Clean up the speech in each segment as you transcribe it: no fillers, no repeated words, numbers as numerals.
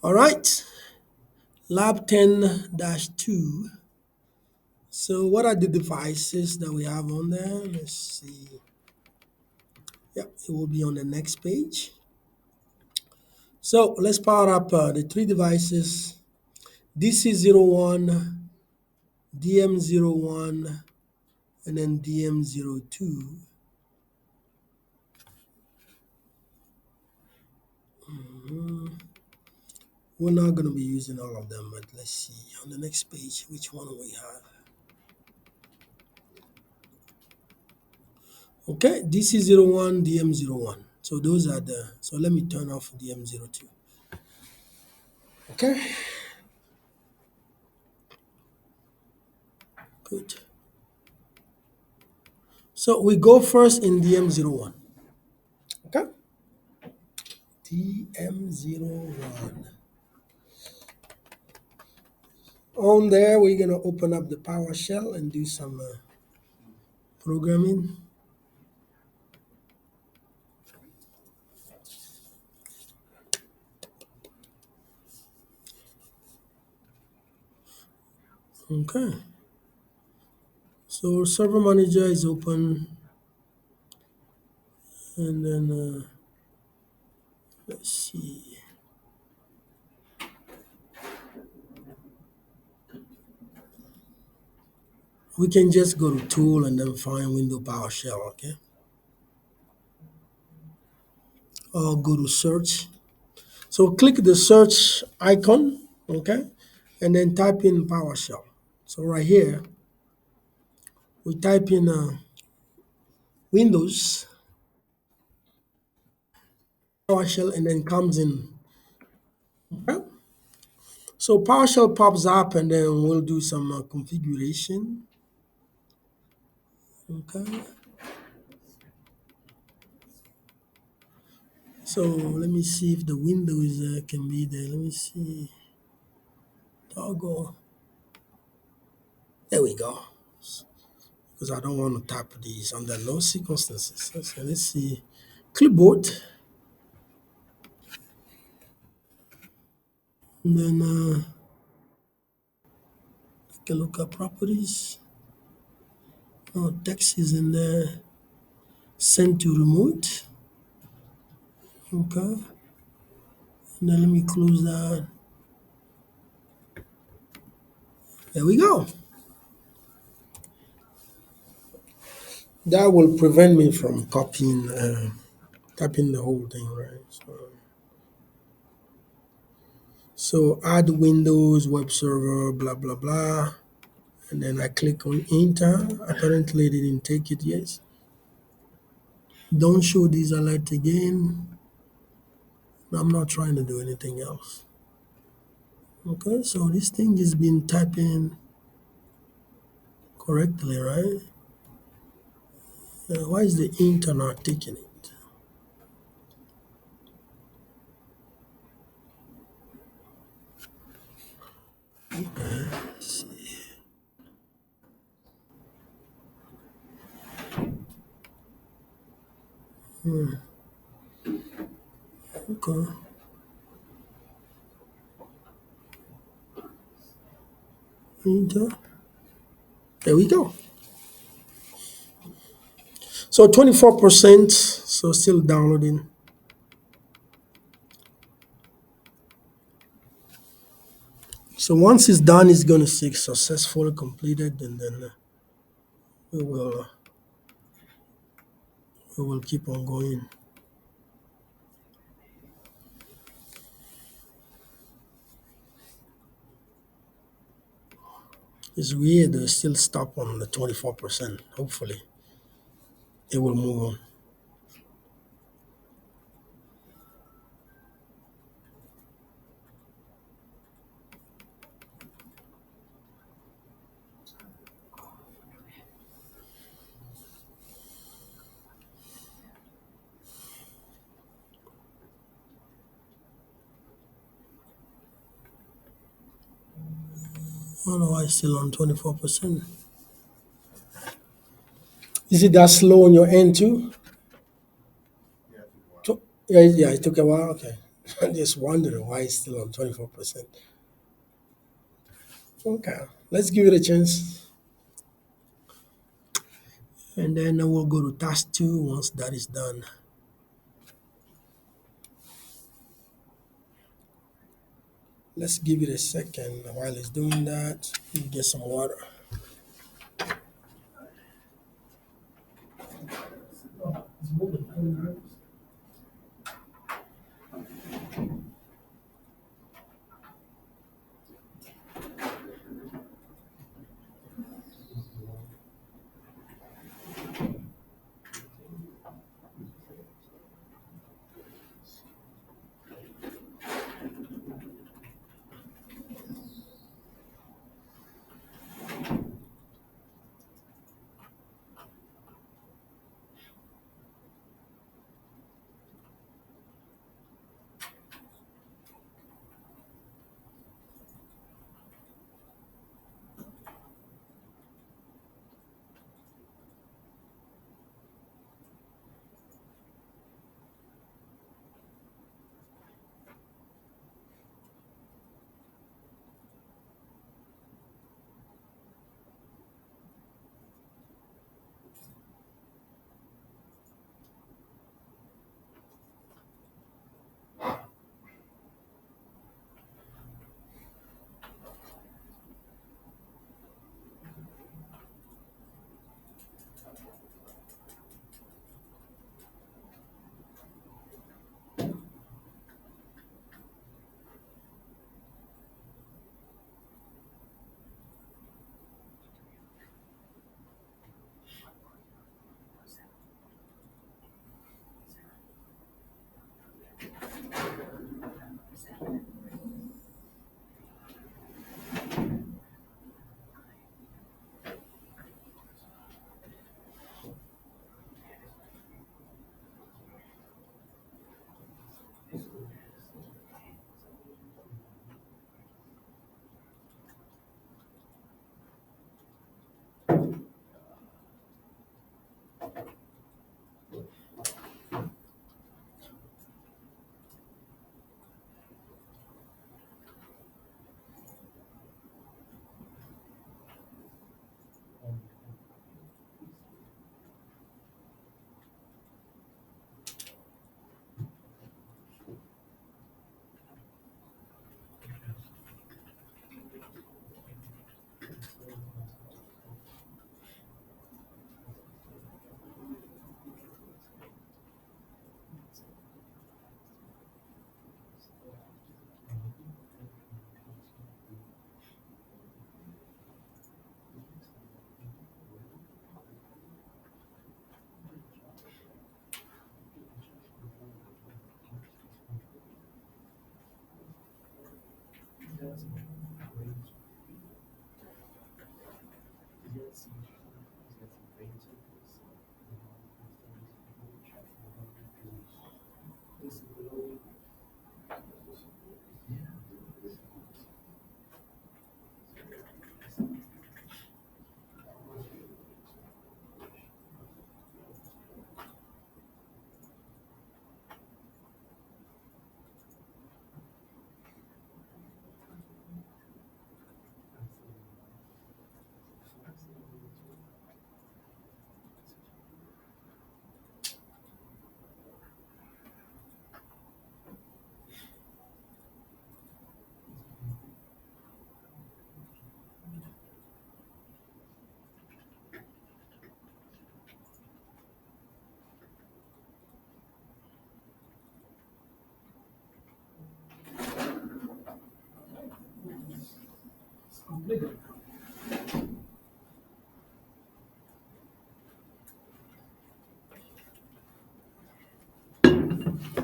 All right, lab 10-2. So what are the devices that we have on there? Let's see. Yep, it will be on the next page. So let's power up the three devices: DC01, DM01, and then DM02. We're not going to be using all of them, but let's see on the next page which one we have. Okay, DC01, DM01. So those are so let me turn off DM02. Okay, good. So we go first in DM01. Okay, DM01. On there, we're going to open up the PowerShell and do some programming. Okay, so server manager is open, and then let's see. We can just go to tool and then find window PowerShell, okay? Or go to search. So click the search icon, okay? And then type in PowerShell. So right here, we type in Windows PowerShell and then comes in. Okay? So PowerShell pops up and then we'll do some configuration. Okay. So let me see if the Windows can be there. Let me see. Toggle. There we go. Because I don't want to tap these under no circumstances. So let's see. Clipboard. And then take a look at properties. Oh, text is in there. Send to remote. Okay. And then let me close that. There we go. That will prevent me from copying, typing the whole thing, right? So add Windows web server, blah blah blah, and then I click on enter. Apparently, it didn't take it yet. Don't show this alert again. I'm not trying to do anything else. Okay, so this thing is been typing correctly, right? Why is the enter not taking it? Okay, enter. There we go. So 24%, so still downloading. So once it's done, it's going to say successfully completed, and then we will we will keep on going. It's weird they still stop on the 24%. Hopefully, it will move on. I don't know why it's still on 24%. Is it that slow on your end too? Yeah, yeah, it took a while. Okay. I'm just wondering why it's still on 24%. Okay, let's give it a chance. And then we'll go to task two once that is done. Let's give it a second while it's doing that. Let me get some water.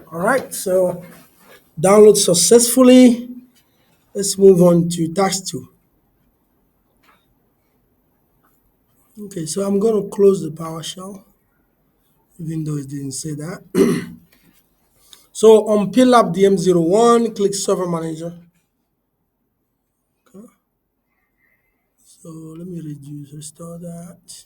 All right, so download successfully. Let's move on to task two. Okay, so I'm going to close the PowerShell, even though it didn't say that. So on PLAB DM01, click Server Manager. Okay. So let me restore that.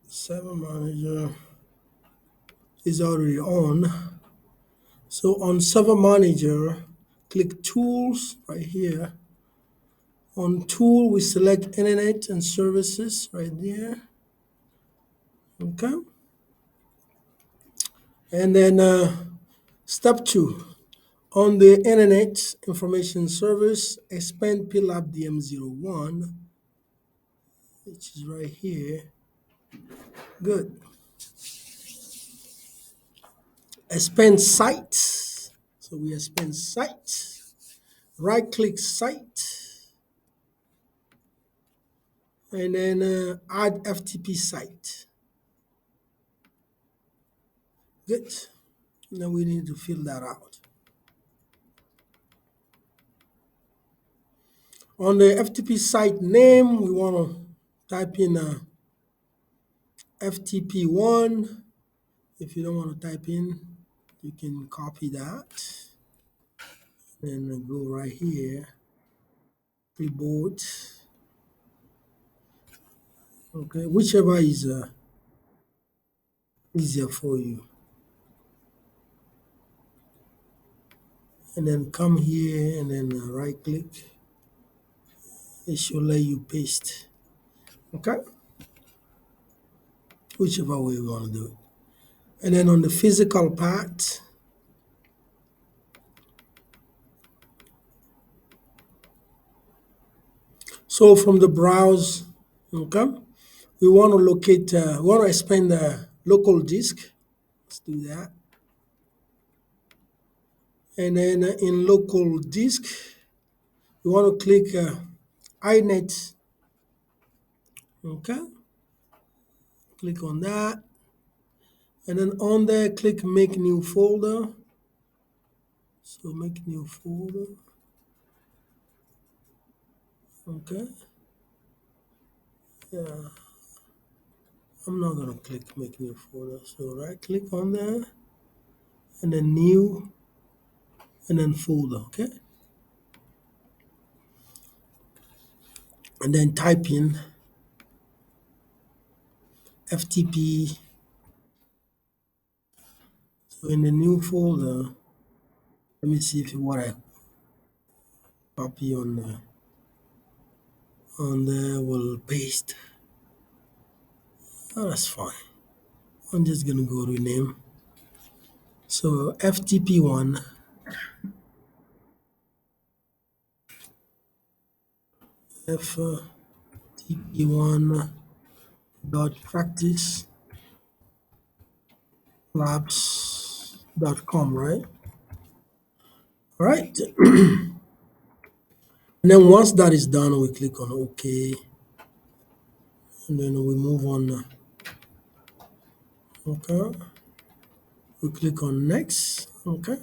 Server Manager. is already on. So on Server Manager, click Tools right here. On Tool, we select Internet and Services right there. Okay. And then step 2. On the Internet Information Service, expand PLAB DM01, which is right here. Good. Expand Site. So we expand Site. Right-click Site. And then add FTP site. Good. Now we need to fill that out. On the FTP site name, we want to type in FTP1. If you don't want to type in, you can copy that. Then go right here, keyboard. Okay, whichever is easier for you. And then come here and then right click. It should let you paste. Okay, whichever way you want to do it. And then on the physical part, so from the browse, okay, we want to locate, we want to expand the local disk. Let's do that. And then in local disk, we want to click iNet. Okay, click on that. And then on there, click Make New Folder. So make new folder. Okay. Yeah. I'm not gonna click Make New Folder. So right click on there, and then New, and then Folder. Okay. And then type in FTP. So in the new folder, let me see if what I copy on there will paste. Oh, that's fine. I'm just gonna go rename. So FTP1, FTP1 dot practice labs.com, right? All right. And then once that is done, we click on OK, and then we move on. Okay. We click on Next. Okay.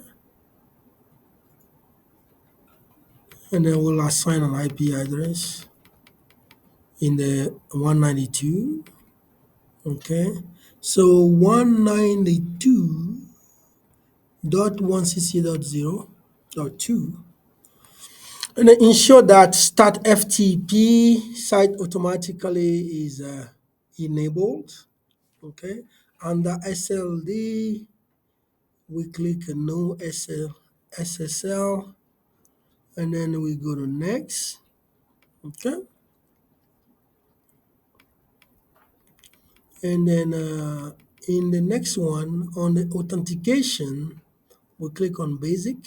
And then we'll assign an IP address in the 192. Okay. So 192.160.0.2. And then ensure that Start FTP site automatically is enabled. Okay. Under SLD, we click No SSL, and then we go to Next. Okay. And then in the next one, on the authentication, we click on Basic.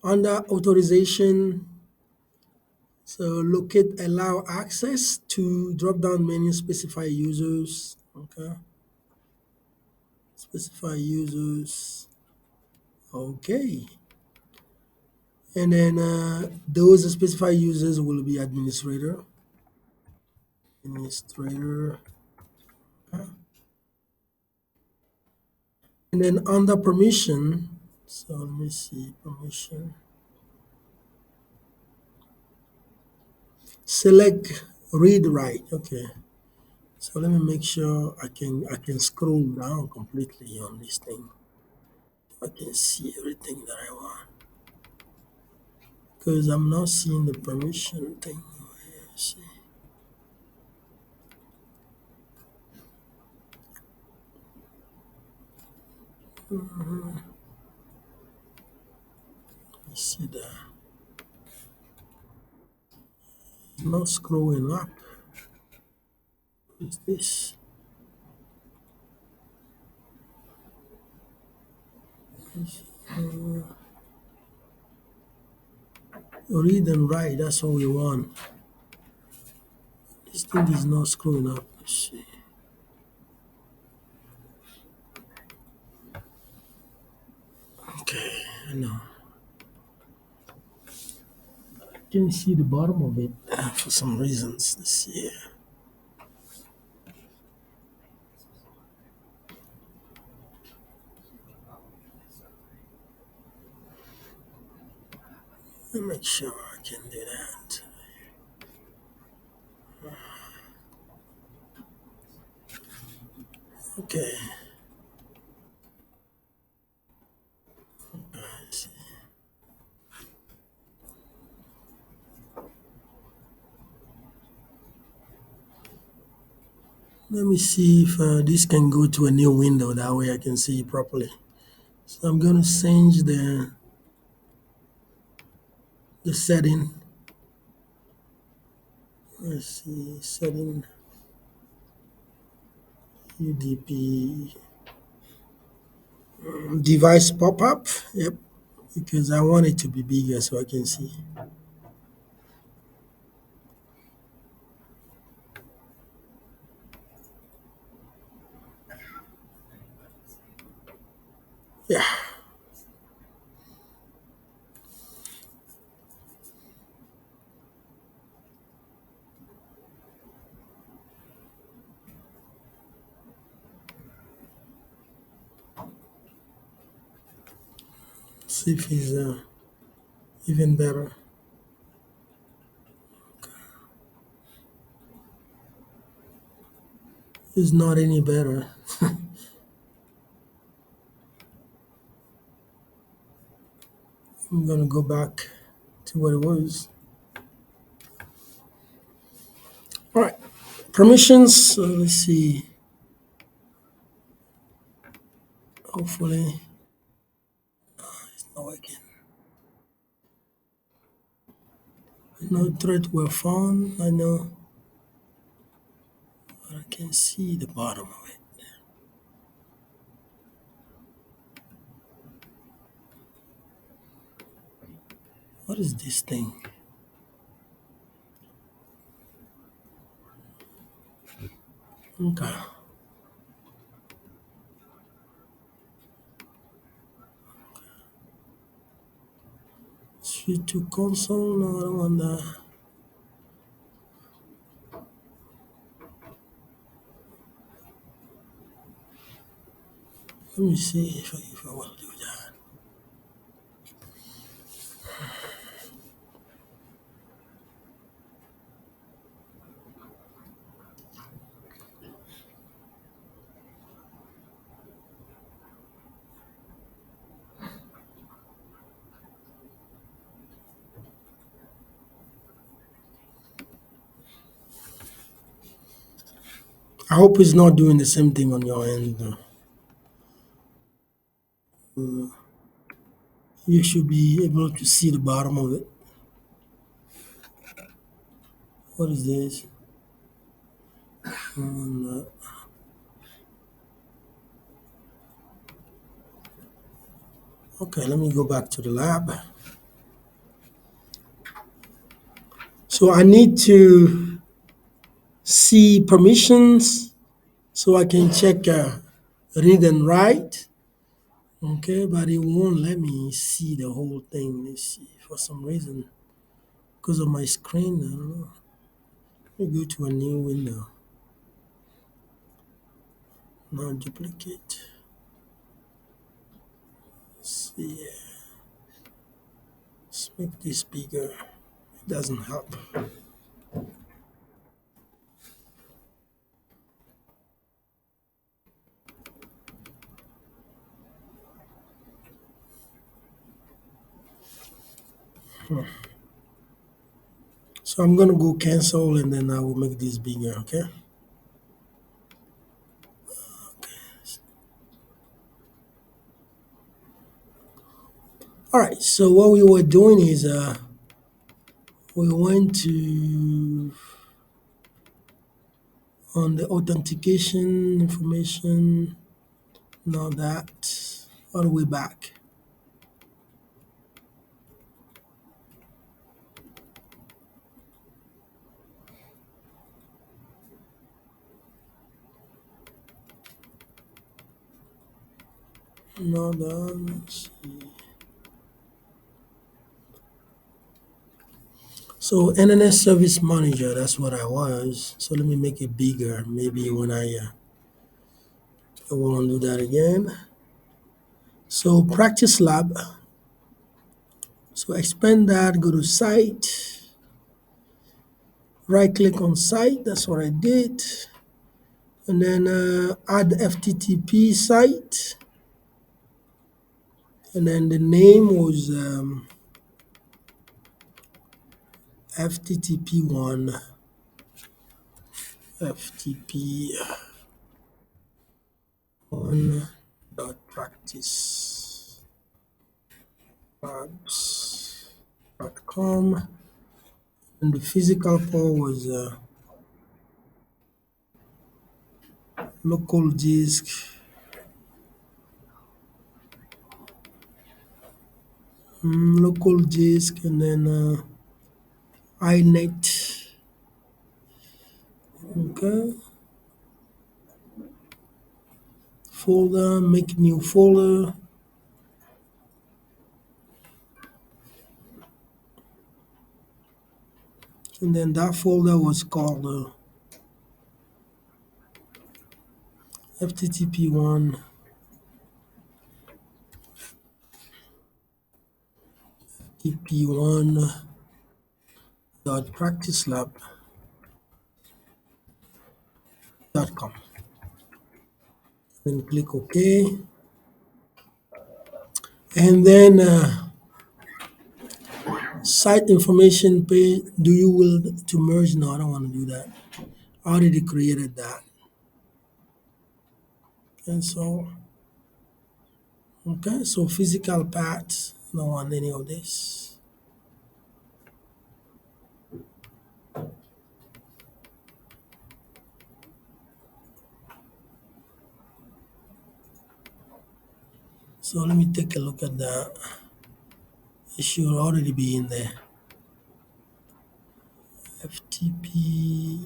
Under Authorization, so locate Allow Access to drop-down menu, specify users. Okay. Specify users. Okay. And then those specified users will be administrator. Administrator. Okay. And then under permission, so let me see, permission. Select read write. Okay. So let me make sure I can scroll down completely on this thing. I can see everything that I want. Because I'm not seeing the permission thing. Let's see. You see that? Not scrolling up. What's this? Read and write, that's all we want. This thing is not screwing up. Let's see. Okay, I know. I can see the bottom of it for some reasons. Let's see. Let me make sure I can do that. Okay. Let's see. Let me see if this can go to a new window. That way I can see it properly. So I'm going to change the setting. Let's see, setting UDP device pop-up. Yep, because I want it to be bigger so I can see. Yeah, see if it's even better. It's not any better. I'm gonna go back to what it was. All right, permissions. Let's see. Hopefully, it's not working. No threat were found. I know, but I can see the bottom of it. What is this thing? Okay. Switch to console. No, I don't want that. Let me see if I want to do that. I hope it's not doing the same thing on your end. You should be able to see the bottom of it. What is this? Um, okay, let me go back to the lab. So I need to see permissions so I can check read and write. Okay, but it won't let me see the whole thing. Let's see, for some reason, because of my screen, I don't know. Let me go to a new window. Now duplicate. Let's see, let's make this bigger. It doesn't help. So I'm gonna go cancel and then I will make this bigger, okay? All right, so what we were doing is we went to on the authentication information and all that all the way back. Now done. Let's see. So NNS Service Manager, that's what I was. So let me make it bigger. Maybe when I won't do that again. So practice lab. So expand that, go to site, right click on site, that's what I did. And then add FTTP site. And then the name was FTTP1, FTP1 dot practice labs.com. And the physical port was local disk, local disk, and then inet. Okay, folder, make new folder, and then that folder was called FTTP1 TP1 dot practicelab.com. Then click OK. And then site information page. Do you will to merge? No, I don't want to do that. I already created that. And so, okay, so physical paths. I don't want any of this. So let me take a look at that. It should already be in there. FTP.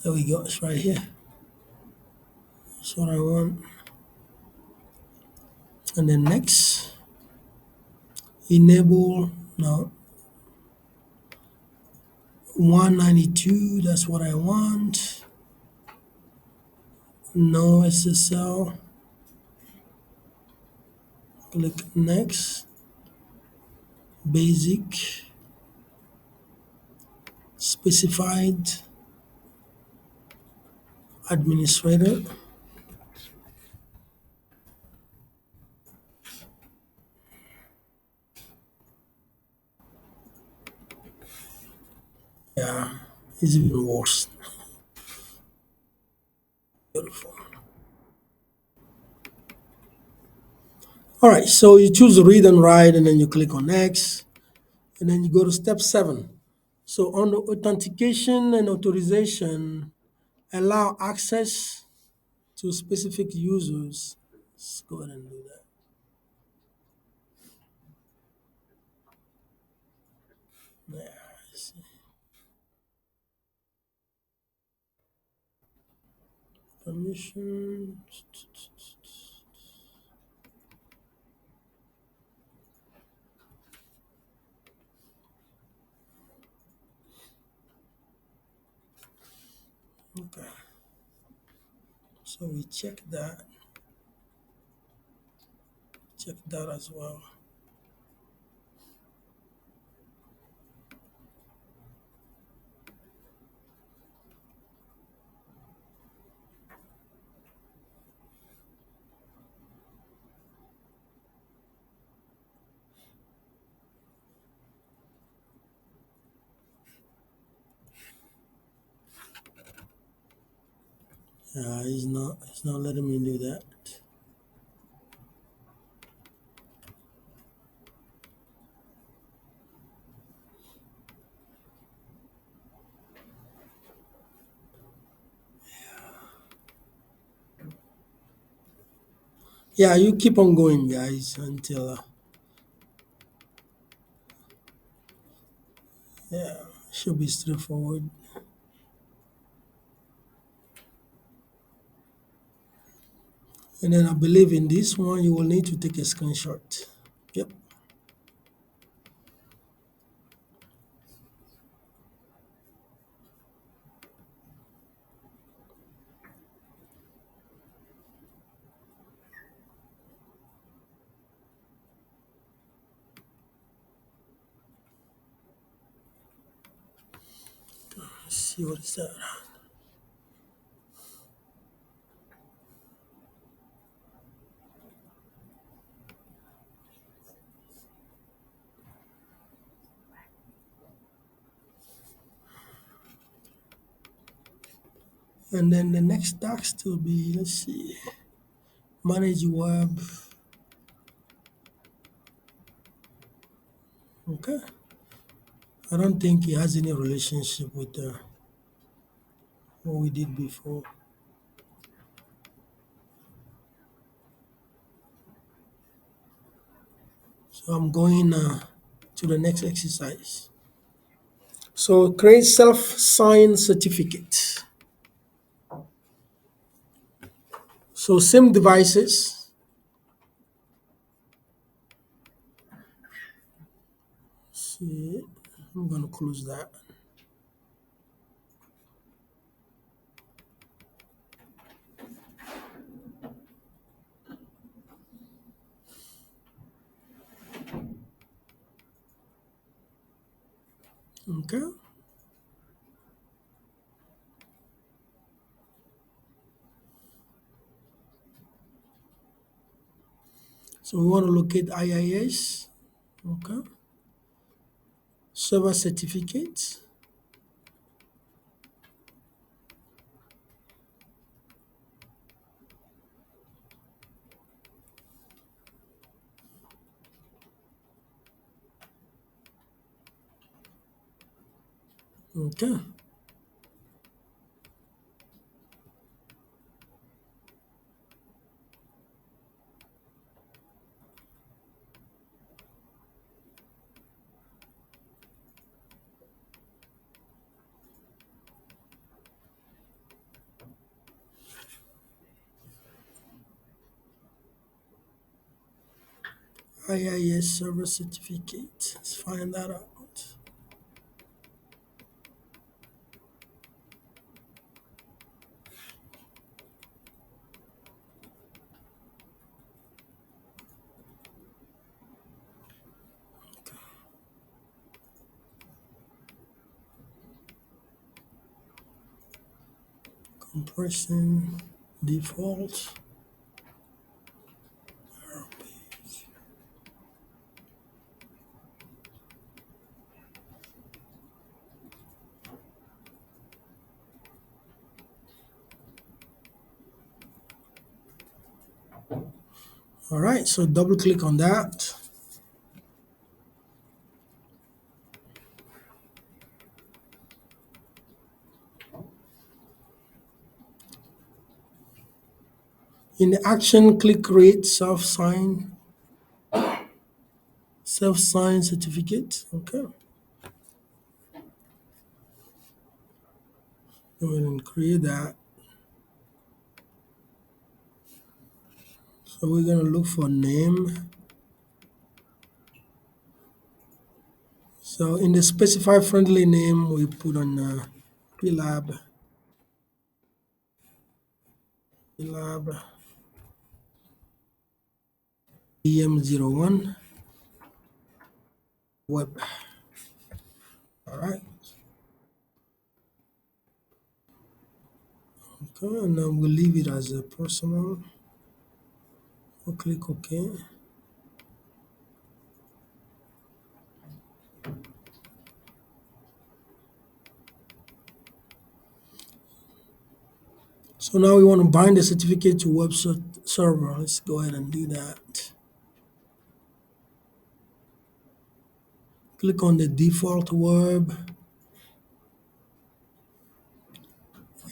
There we go. It's right here. That's what I want. And then next, enable. No, 192. That's what I want. No SSL. Click next. Basic. Specified. Administrator. Yeah, it's even worse. Beautiful. All right, so you choose read and write, and then you click on next, and then you go to step 7. So on the authentication and authorization, allow access to specific users. Let's go ahead and do that. There, let's see. Permission. Okay, so we check that as well. It's not letting me do that. Yeah, you keep on going, guys, until yeah, should be straightforward. And then I believe in this one, you will need to take a screenshot. Yep. Let's see what is that. And then the next task will be, let's see, manage web. Okay. I don't think it has any relationship with what we did before. So I'm going to the next exercise. So create self-signed certificate. So same devices. See, I'm gonna close that. Okay. So we want to locate IIS. Okay. Server certificates. Okay. IIS server certificate. Let's find that out. Compression default. All right, so double click on that. In the action, click create self-signed certificate. Okay. Go ahead and create that. So we're gonna look for name. So in the specify friendly name, we put on plab, plab em01 web. All right. Okay, and then we'll leave it as a personal. We'll click OK. So now we want to bind the certificate to web server. Let's go ahead and do that. Click on the default web,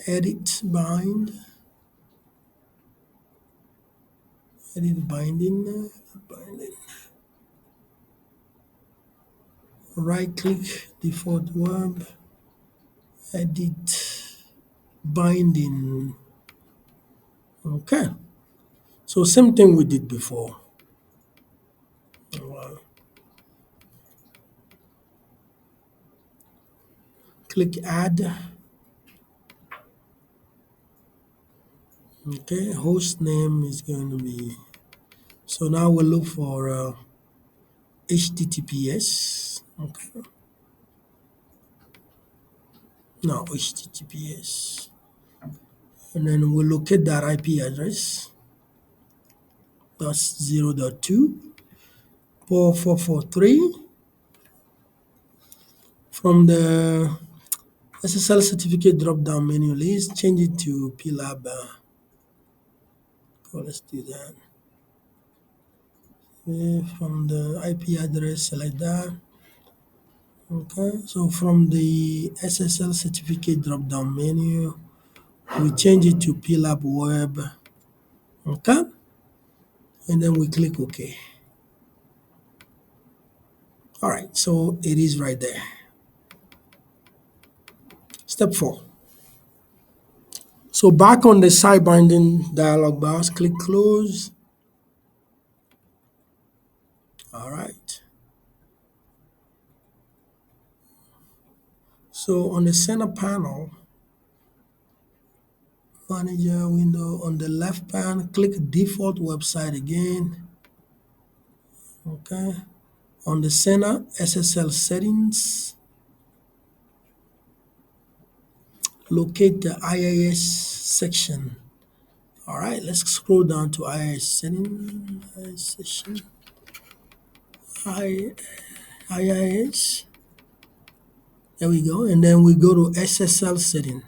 edit, bind, Edit binding. Right click, default web, edit binding. Okay. So same thing we did before. Uh, Click add. Okay, host name is going to be. So now we'll look for HTTPS. Okay, no HTTPS, and then we'll locate that IP address. That's 0.2.4.4.4.3 from the SSL certificate drop-down menu list. Change it to PLAB. Let's do that. From the IP address, select that. Okay, so from the SSL certificate drop-down menu, we change it to PLAB web. Okay, and then we click OK. All right, so it is right there. Step 4. So back on the side binding dialog box, click close. All right. So on the center panel, manager window, on the left panel, click default website again. Okay. On the center, SSL settings, locate the IIS section. All right, let's scroll down to IIS setting, IIS section, IIS. There we go, and then we go to SSL setting,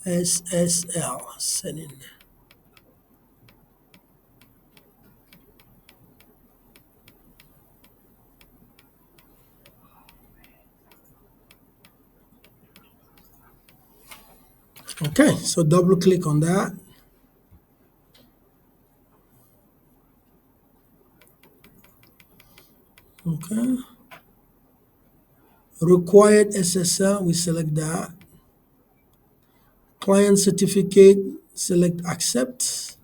SSL setting. Okay, so double click on that. Okay, required SSL, we select that. Client certificate, select accept,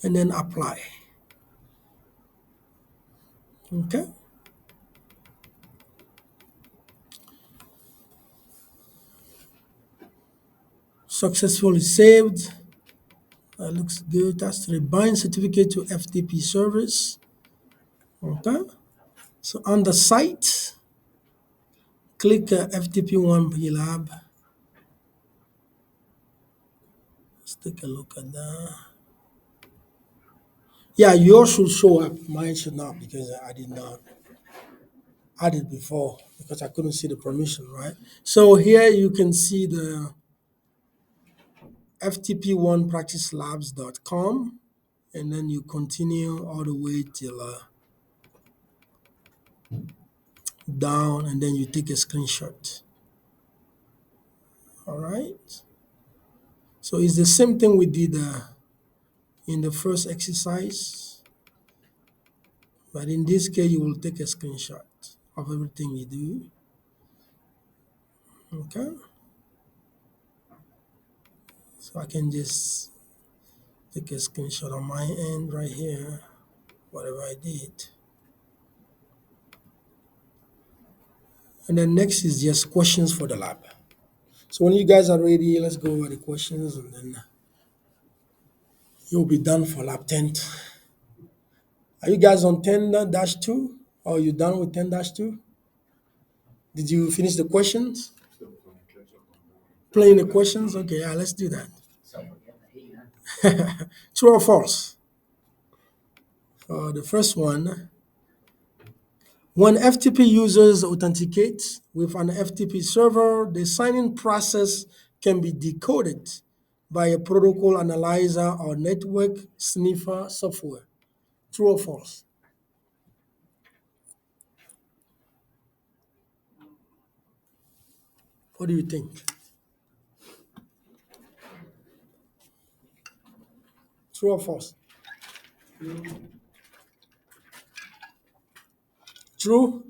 and then apply. Okay, successfully saved. That looks good. That's the bind certificate to FTP service. Okay, so on the site, click FTP1 PLAB. Let's take a look at that. Yeah, yours should show up. Mine should not because I did not add it before because I couldn't see the permission, right? So here you can see the ftp1practicelabs.com and then you continue all the way till down and then you take a screenshot. All right. So it's the same thing we did in the first exercise, but in this case you will take a screenshot of everything you do. Okay. So I can just take a screenshot on my end right here, whatever I did. And then next is just questions for the lab. So when you guys are ready, let's go over the questions and then you'll be done for lab 10. Are you guys on 10-2? Or are you done with 10-2? Did you finish the questions? Playing the questions? Okay, yeah, let's do that. True or false? The first one, when FTP users authenticate with an FTP server, the signing process can be decoded by a protocol analyzer or network sniffer software. True or false? What do you think? True or false? True?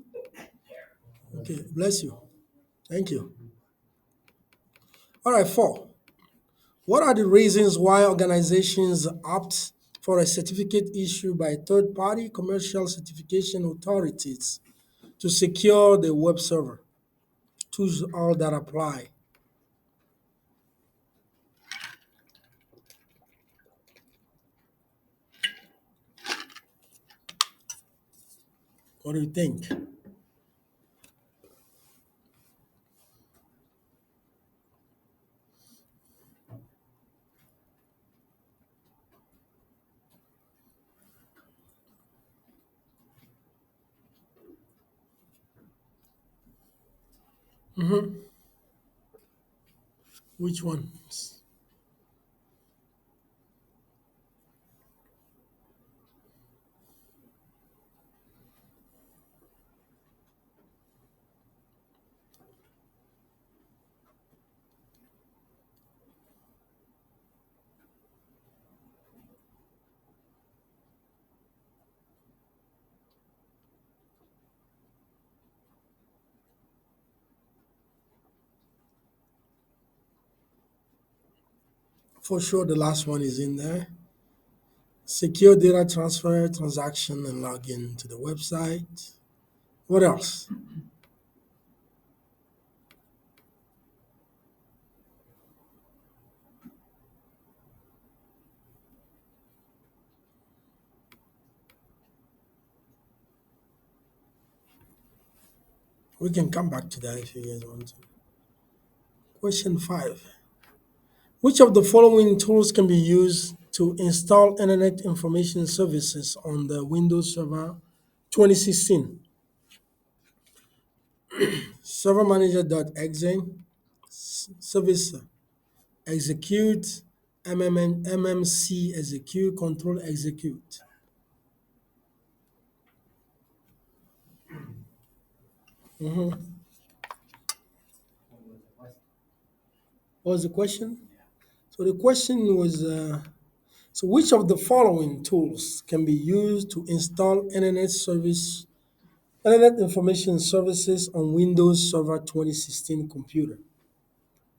Okay, bless you. Thank you. All right, four. What are the reasons why organizations opt for a certificate issued by third-party commercial certification authorities to secure the web server? Choose all that apply. What do you think? Which one? For sure, the last one is in there. Secure data transfer, transaction, and login to the website. What else? We can come back to that if you guys want to. Question five. Which of the following tools can be used to install Internet Information Services on the Windows Server 2016? Server Manager.exe, Service Execute, MMC Execute, Control Execute. What was the question? So the question was, so which of the following tools can be used to install Internet Information Services on Windows Server 2016 computer?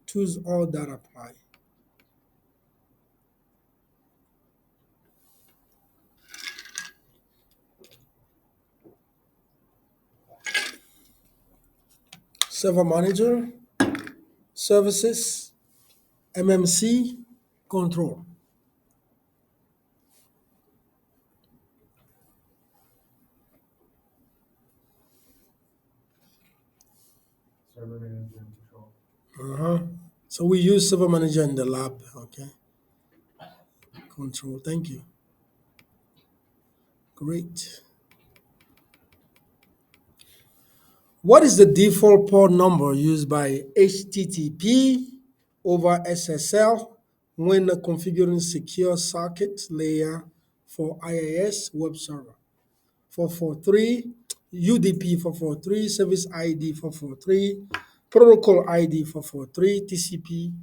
Choose all that apply. Server Manager, Services, MMC, Control. Uh-huh. So we use Server Manager in the lab, okay? Control, thank you. Great. What is the default port number used by HTTP over SSL when configuring secure socket layer for IIS web server? 443, UDP 443, service ID 443, protocol ID 443, TCP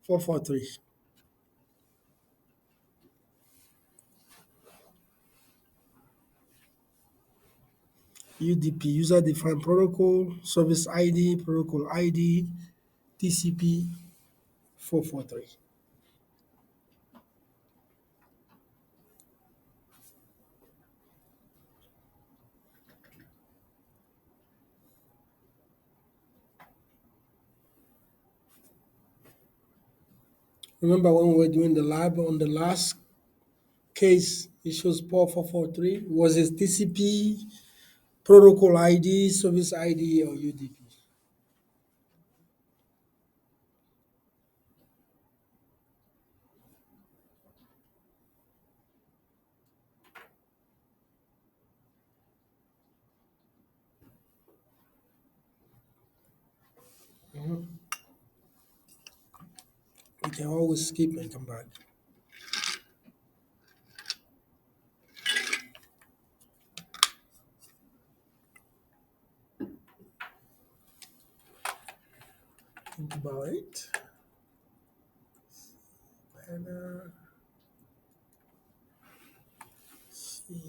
443. UDP, user defined protocol, service ID, protocol ID, TCP 443. Remember when we were doing the lab on the last case, it shows port 443. Was it TCP, protocol ID, service ID, or UDP? You can always skip and come back. Think about it. Banner. see.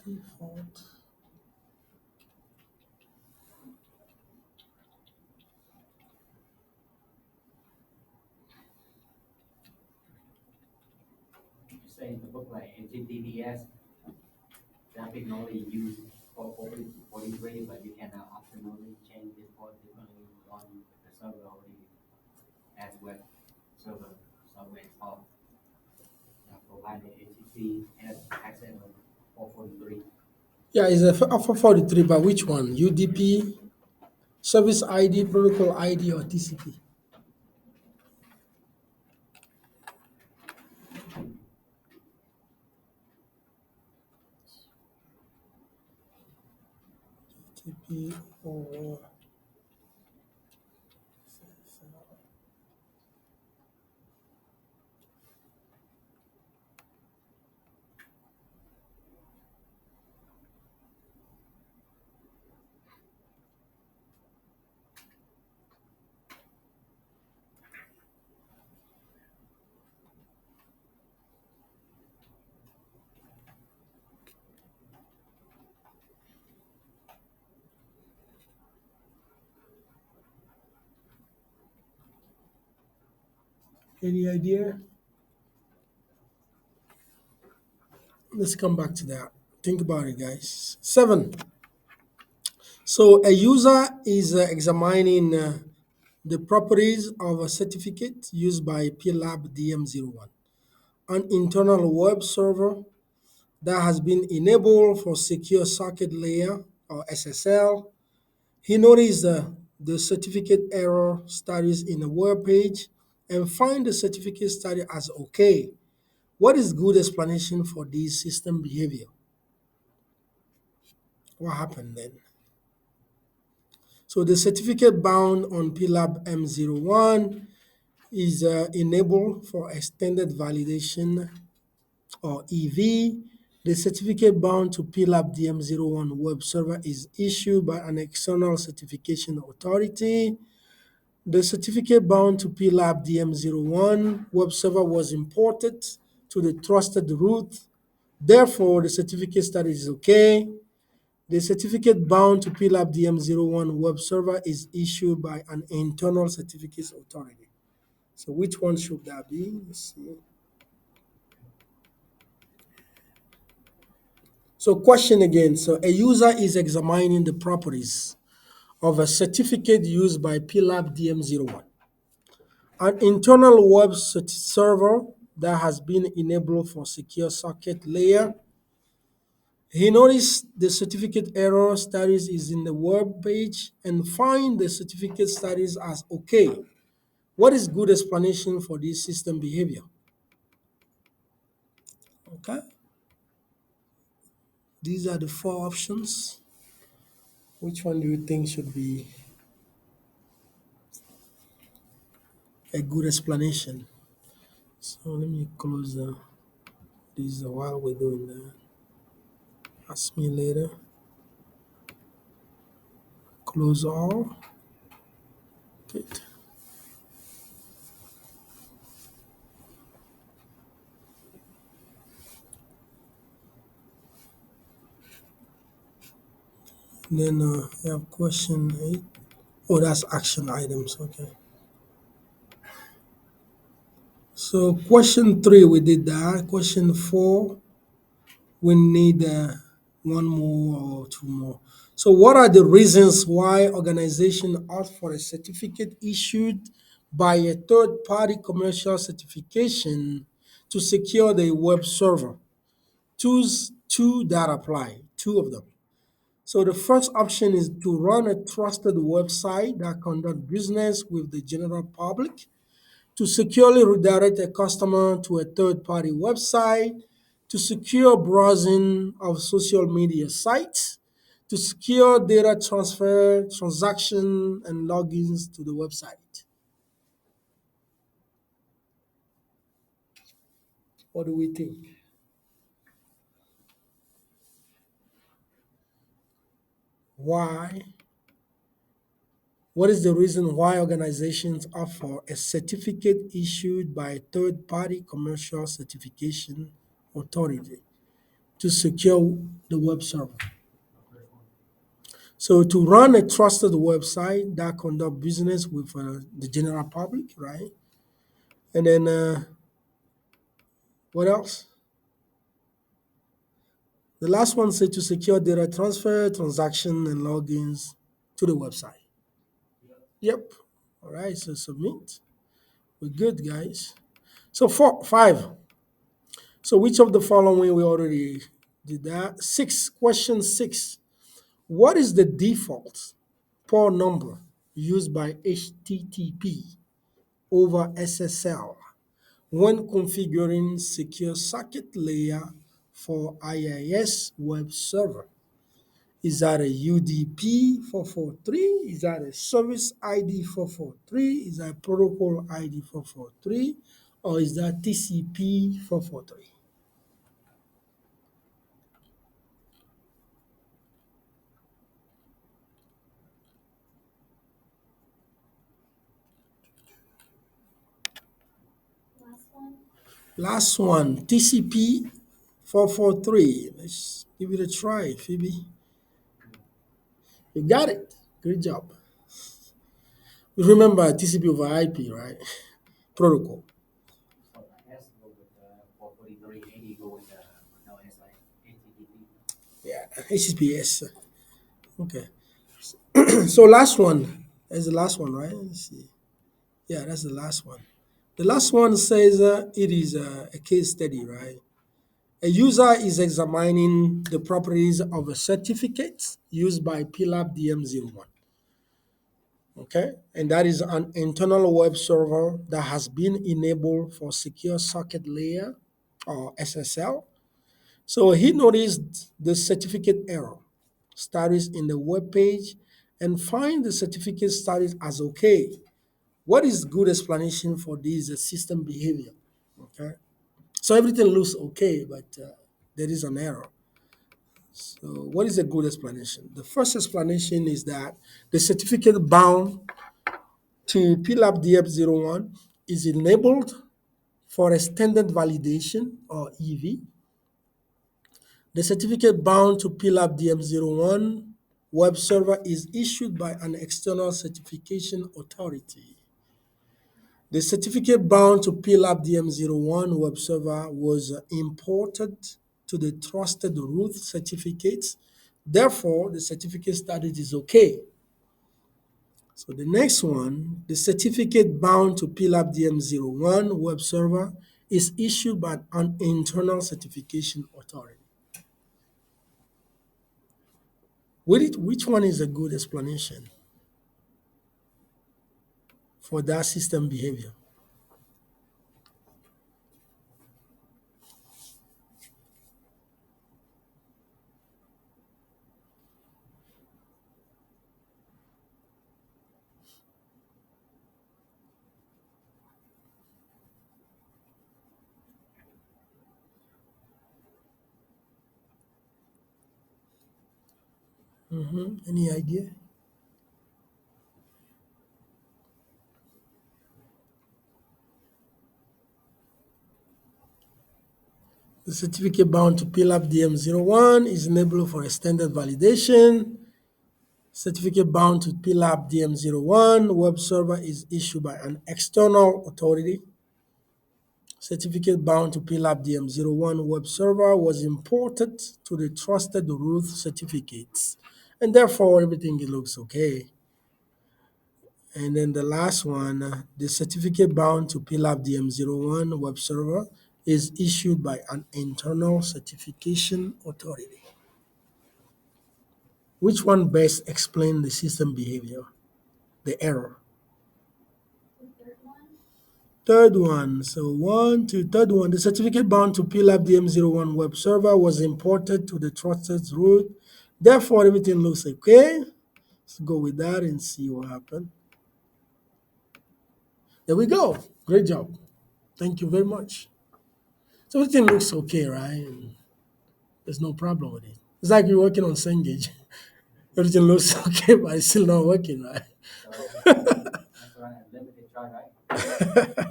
Default. You say in the book like HTTPS, traffic normally used for 43, but you can optionally change it for differently on the server already as web server software installed. Provided HTTPS access on 443. Yeah, it's a 443, but which one? UDP, Service ID, Protocol ID, or TCP? TCP or any idea? Let's come back to that. Think about it, guys. Seven. So a user is examining the properties of a certificate used by PLAB DM01, an internal web server that has been enabled for secure socket layer or SSL. He noticed the certificate error status in a web page and find the certificate status as okay. What is good explanation for this system behavior? What happened then? So the certificate bound on PLAB M01 is enabled for extended validation or EV. The certificate bound to PLAB DM01 web server is issued by an external certification authority. The certificate bound to PLAB DM01 web server was imported to the trusted root. Therefore, the certificate status is okay. The certificate bound to PLAB DM01 web server is issued by an internal certificates authority. So which one should that be? Let's see. So question again. So a user is examining the properties of a certificate used by PLAB DM01, an internal web server that has been enabled for secure socket layer. He noticed the certificate error status is in the web page and find the certificate status as okay. What is good explanation for this system behavior? Okay, these are the four options. Which one do you think should be a good explanation? So let me close this while we're doing that. Ask me later. Close all. Good. Then I have question 8. Oh, that's action items. Okay. So question 3, we did that. Question 4, we need one more or two more. So what are the reasons why organization opt for a certificate issued by a third-party commercial certification to secure the web server? Choose two that apply, two of them. So the first option is to run a trusted website that conduct business with the general public, to securely redirect a customer to a third-party website, to secure browsing of social media sites, to secure data transfer, transaction, and logins to the website. What do we think? Why What is the reason why organizations offer a certificate issued by a third-party commercial certification authority to secure the web server? So to run a trusted website that conduct business with the general public, right? And then what else? The last one said to secure data transfer, transaction, and logins to the website. Yep. All right. So submit. We're good, guys. So four, five. So which of the following we already did that? Six. Question six. What is the default port number used by HTTP over SSL when configuring secure socket layer for IIS web server? Is that a UDP 443? Is that a service ID 443? Is that protocol ID 443? Or is that TCP 443? Last one, TCP 443. Let's give it a try, Phoebe. You got it. Great job. Remember TCP over IP, right? Protocol. So the S go with 443, 80 go with no S like HTTP. Yeah, HTTPS. Okay. So last one. That's the last one, right? Let's see. Yeah, that's the last one. The last one says it is a case study, right? A user is examining the properties of a certificate used by PLAB DM01. Okay, and that is an internal web server that has been enabled for secure socket layer or SSL. So he noticed the certificate error status in the web page and find the certificate status as okay. What is good explanation for this system behavior? Okay, so everything looks okay, but there is an error. So what is a good explanation? The first explanation is that the certificate bound to PLAB DF01 is enabled for extended validation or EV. The certificate bound to PLAB DM01 web server is issued by an external certification authority. The certificate bound to PLAB DM01 web server was imported to the trusted root certificates. Therefore, the certificate status is okay. So the next one, the certificate bound to PLAB DM01 web server is issued by an internal certification authority. Which one is a good explanation for that system behavior? Any idea? The certificate bound to PLAB DM01 is enabled for extended validation. Certificate bound to PLAB DM01 web server is issued by an external authority. Certificate bound to PLAB DM01 web server was imported to the trusted root certificates, and therefore everything looks okay. And then the last one, the certificate bound to PLAB DM01 web server is issued by an internal certification authority. Which one best explain the system behavior, the error? Third one, so one to third one, the certificate bound to PLAB DM01 web server was imported to the trusted root. Therefore, everything looks okay. Let's go with that and see what happened. There we go. Great job. Thank you very much. So everything looks okay, right? And there's no problem with it. It's like you're working on Cengage. Everything looks okay, but it's still not working, right? So that's right, a limited try, right? Right.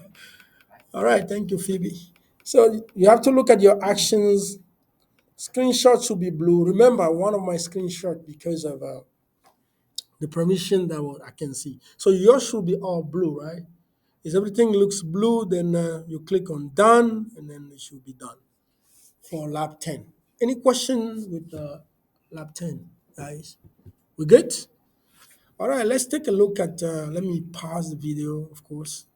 All right, thank you, Phoebe. So you have to look at your actions. Screenshots should be blue. Remember, one of my screenshots because of the permission that I can see. So yours should be all blue, right? If everything looks blue, then you click on done, and then it should be done for lab 10. Any question with lab 10, guys? We good? All right, let's take a look at, let me pause the video, of course.